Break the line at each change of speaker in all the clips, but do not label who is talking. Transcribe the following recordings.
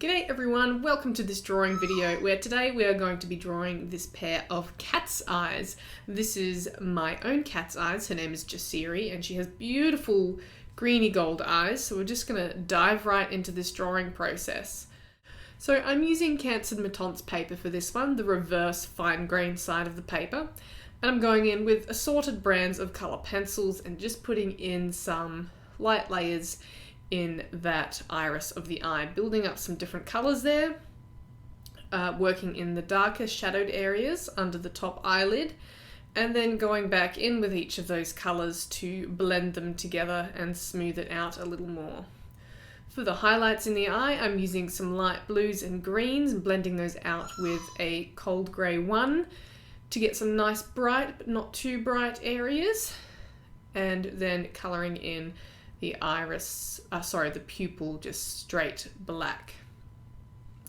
G'day everyone, welcome to this drawing video where today we are going to be drawing this pair of cat's eyes. This is my own cat's eyes. Her name is Jasiri and she has beautiful greeny gold eyes, so we're just going to dive right into this drawing process. So I'm using Canson Mi-Teintes paper for this one, the reverse fine grain side of the paper, and I'm going in with assorted brands of colour pencils and just putting in some light layers in that iris of the eye, building up some different colours there, working in the darker shadowed areas under the top eyelid, and then going back in with each of those colours to blend them together and smooth it out a little more. For the highlights in the eye, I'm using some light blues and greens and blending those out with a cold grey one to get some nice bright but not too bright areas, and then colouring in the iris, the pupil just straight black.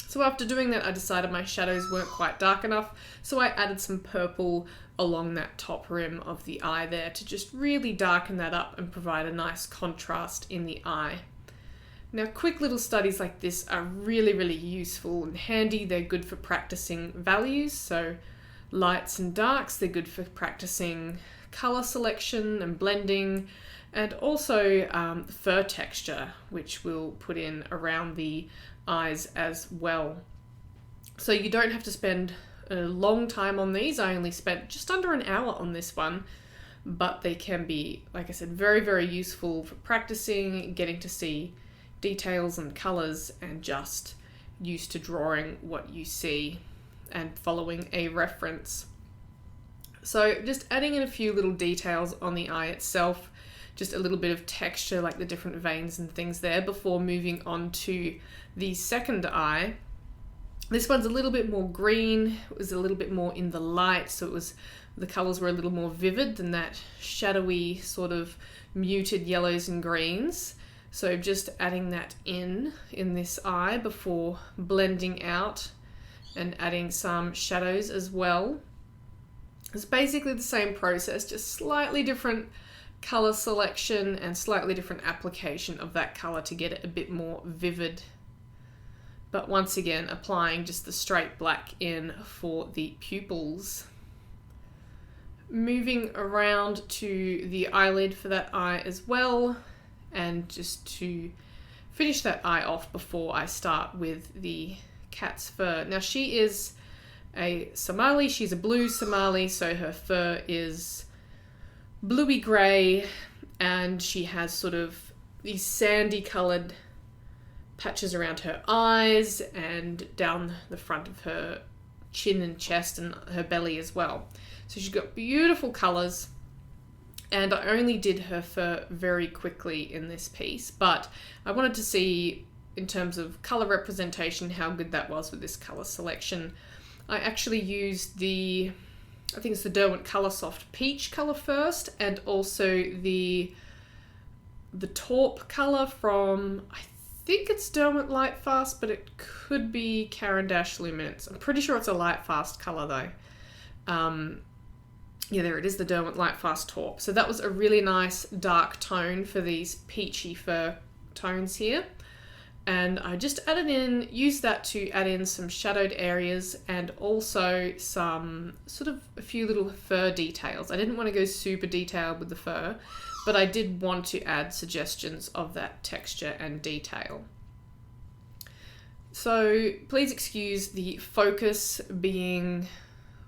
So after doing that, I decided my shadows weren't quite dark enough, so I added some purple along that top rim of the eye there to just really darken that up and provide a nice contrast in the eye. Now, quick little studies like this are really useful and handy. They're good for practicing values, so lights and darks. They're good for practicing color selection and blending, and also fur texture, which we'll put in around the eyes as well. So you don't have to spend a long time on these. I only spent just under an hour on this one, but they can be, like I said, very useful for practicing, getting to see details and colors, and just used to drawing what you see and following a reference. So just adding in a few little details on the eye itself, just a little bit of texture like the different veins and things there before moving on to the second eye. This one's a little bit more green, it was a little bit more in the light, so the colors were a little more vivid than that shadowy sort of muted yellows and greens. So just adding that in this eye before blending out and adding some shadows as well. It's basically the same process, just slightly different color selection and slightly different application of that color to get it a bit more vivid. But once again, applying just the straight black in for the pupils. Moving around to the eyelid for that eye as well, and just to finish that eye off before I start with the cat's fur. Now she is a Somali, she's a blue Somali, so her fur is bluey grey, and she has sort of these sandy coloured patches around her eyes and down the front of her chin and chest and her belly as well. So she's got beautiful colours, and I only did her fur very quickly in this piece, but I wanted to see in terms of colour representation how good that was with this colour selection. I actually used I think it's the Derwent Colour Soft Peach colour first, and also the taupe colour from, I think it's Derwent Light Fast, but it could be Caran d'Ache Luminance. I'm pretty sure it's a Light Fast colour though. Yeah, there it is, the Derwent Light Fast taupe. So that was a really nice dark tone for these peachy fur tones here. And I just used that to add in some shadowed areas and also some a few little fur details. I didn't want to go super detailed with the fur, but I did want to add suggestions of that texture and detail. So please excuse the focus being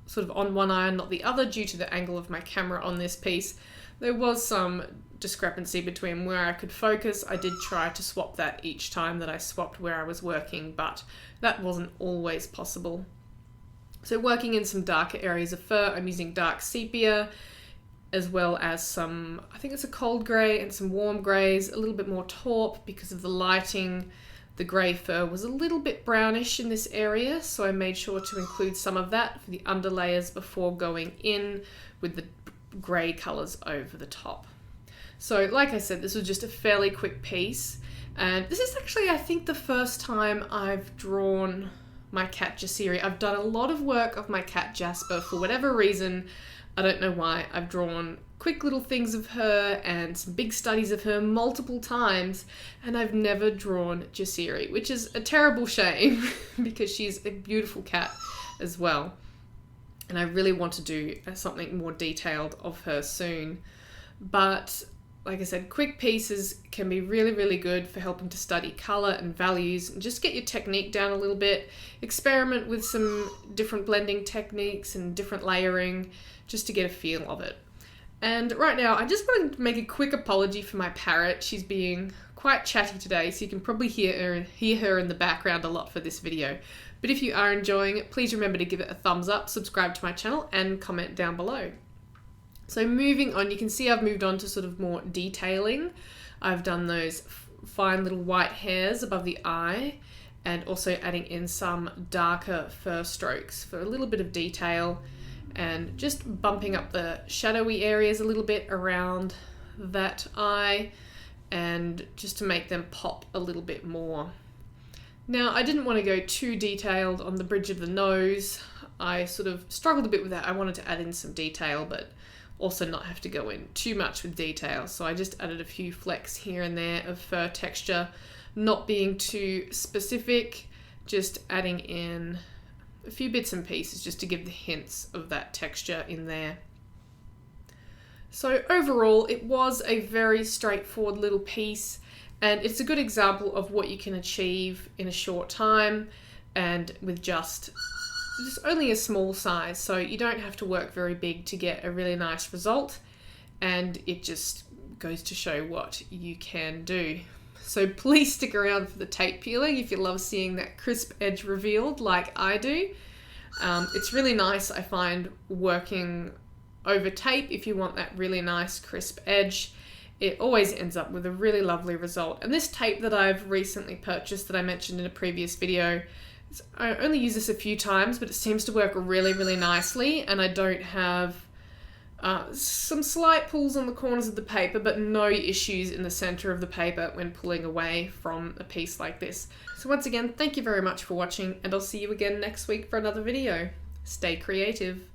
sort of on one eye and not the other due to the angle of my camera on this piece. There was some discrepancy between where I could focus. I did try to swap that each time that I swapped where I was working, but that wasn't always possible. So working in some darker areas of fur, I'm using dark sepia as well as some, I think it's a cold grey and some warm greys, a little bit more taupe because of the lighting. The grey fur was a little bit brownish in this area, so I made sure to include some of that for the underlayers before going in with the grey colours over the top. So like I said, this was just a fairly quick piece, and this is actually, I think, the first time I've drawn my cat Jasiri. I've done a lot of work of my cat Jasper. For whatever reason, I don't know why. I've drawn quick little things of her and some big studies of her multiple times, and I've never drawn Jasiri, which is a terrible shame because she's a beautiful cat as well. And I really want to do something more detailed of her soon. But like I said, quick pieces can be really, really good for helping to study color and values and just get your technique down a little bit. Experiment with some different blending techniques and different layering just to get a feel of it. And right now, I just wanted to make a quick apology for my parrot. She's being quite chatty today, so you can probably hear her in the background a lot for this video. But if you are enjoying it, please remember to give it a thumbs up, subscribe to my channel, and comment down below. So moving on, you can see I've moved on to sort of more detailing. I've done those fine little white hairs above the eye, and also adding in some darker fur strokes for a little bit of detail, and just bumping up the shadowy areas a little bit around that eye, and just to make them pop a little bit more. Now, I didn't want to go too detailed on the bridge of the nose. I sort of struggled a bit with that. I wanted to add in some detail, but also not have to go in too much with detail. So I just added a few flecks here and there of fur texture, not being too specific, just adding in a few bits and pieces just to give the hints of that texture in there. So overall, it was a very straightforward little piece, and it's a good example of what you can achieve in a short time and with just only a small size. So you don't have to work very big to get a really nice result, and it just goes to show what you can do. So please stick around for the tape peeling if you love seeing that crisp edge revealed like I do. It's really nice, I find, working over tape if you want that really nice crisp edge. It always ends up with a really lovely result. And this tape that I've recently purchased that I mentioned in a previous video, I only use this a few times, but it seems to work really, really nicely, and I don't have some slight pulls on the corners of the paper, but no issues in the center of the paper when pulling away from a piece like this. So once again, thank you very much for watching, and I'll see you again next week for another video. Stay creative.